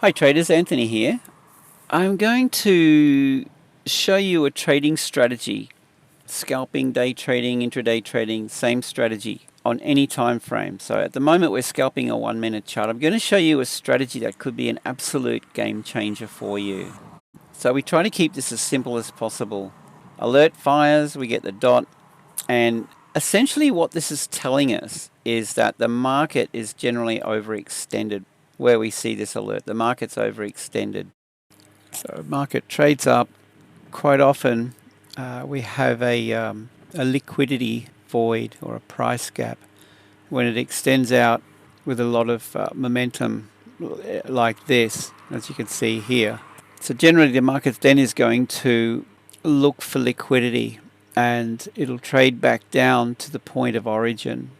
Hi traders, Anthony here. I'm going to show you a trading strategy. Scalping, day trading, intraday trading, same strategy on any time frame. So at the moment we're scalping a 1 minute chart. I'm going to show you a strategy that could be an absolute game changer for you. So we try to keep this as simple as possible. Alert fires, we get the dot, and essentially what this is telling us is that the market is generally overextended. Where we see this alert, the market's overextended. So market trades up. Quite often we have a liquidity void or a price gap when it extends out with a lot of momentum like this, as you can see here. So generally the market then is going to look for liquidity and it'll trade back down to the point of origin,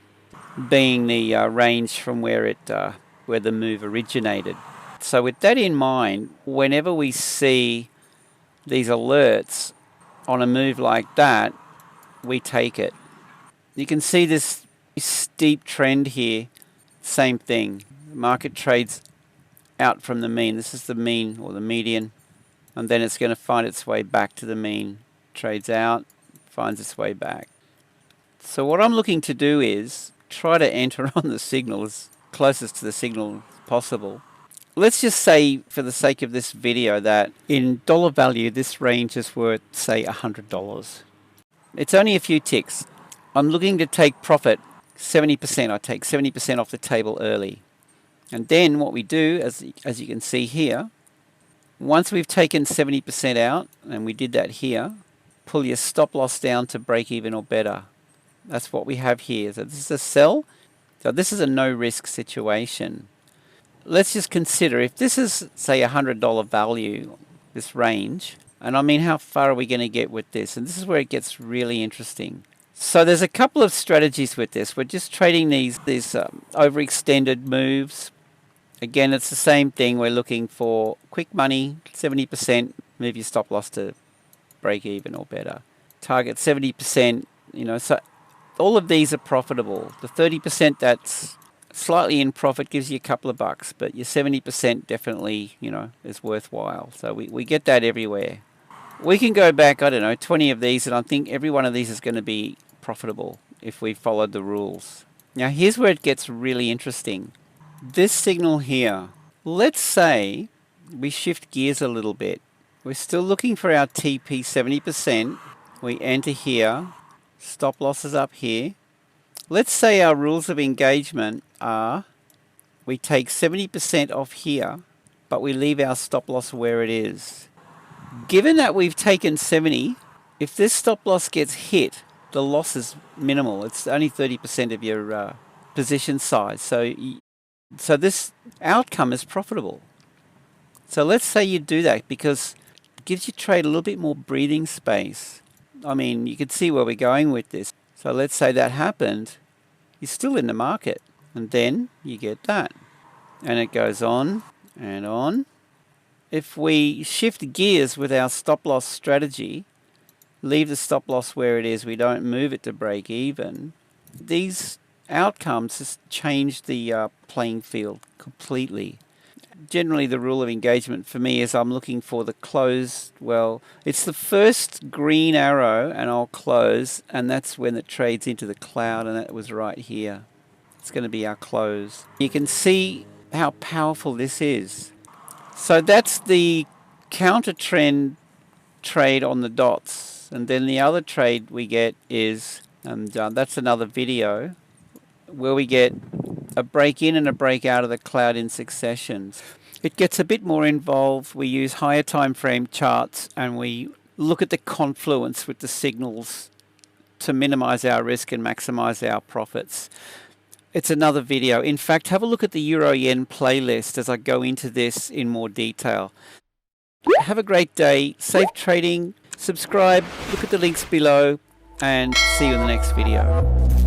being the range from where the move originated. So with that in mind, whenever we see these alerts on a move like that, we take it. You can see this steep trend here, same thing. The market trades out from the mean. This is the mean or the median, and then it's going to find its way back to the mean. Trades out, finds its way back. So what I'm looking to do is try to enter on the signal as closest to the signal as possible. Let's just say, for the sake of this video, that in dollar value this range is worth, say, $100. It's only a few ticks. I'm looking to take profit 70%. I take 70% off the table early. And then what we do, as you can see here, once we've taken 70% out, and we did that here, pull your stop loss down to break even or better. That's what we have here. So this is a sell. So this is a no risk situation. Let's just consider if this is, say, $100 value, this range, and I mean, how far are we going to get with this? And this is where it gets really interesting. So there's a couple of strategies with this. We're just trading these overextended moves. Again, it's the same thing. We're looking for quick money, 70%, move your stop loss to break even or better. Target 70%, so all of these are profitable. The 30% that's slightly in profit gives you a couple of bucks, but your 70% definitely, is worthwhile. So we get that everywhere. We can go back, 20 of these, and I think every one of these is going to be profitable if we followed the rules. Now here's where it gets really interesting. This signal here, let's say we shift gears a little bit. We're still looking for our TP 70%. We enter here. Stop losses up here. Let's say our rules of engagement are we take 70% off here, but we leave our stop loss where it is. Given that we've taken 70, if this stop loss gets hit, the loss is minimal. It's only 30% of your position size. So this outcome is profitable. So let's say you do that because it gives your trade a little bit more breathing space. I mean, you can see where we're going with this. So let's say that happened, you're still in the market, and then you get that. And it goes on and on. If we shift gears with our stop loss strategy, leave the stop loss where it is, we don't move it to break even, these outcomes just change the playing field completely. Generally the rule of engagement for me is I'm looking for the close. Well, it's the first green arrow and I'll close, and that's when it trades into the cloud, and that was right here. It's going to be our close. You can see how powerful this is. So that's the counter trend trade on the dots, and then the other trade we get is, and that's another video, where we get a break in and a break out of the cloud in succession. It gets a bit more involved. We use higher time frame charts and we look at the confluence with the signals to minimize our risk and maximize our profits. It's another video. In fact, have a look at the Euro Yen playlist as I go into this in more detail. Have a great day. Safe trading. Subscribe. Look at the links below, and see you in the next video.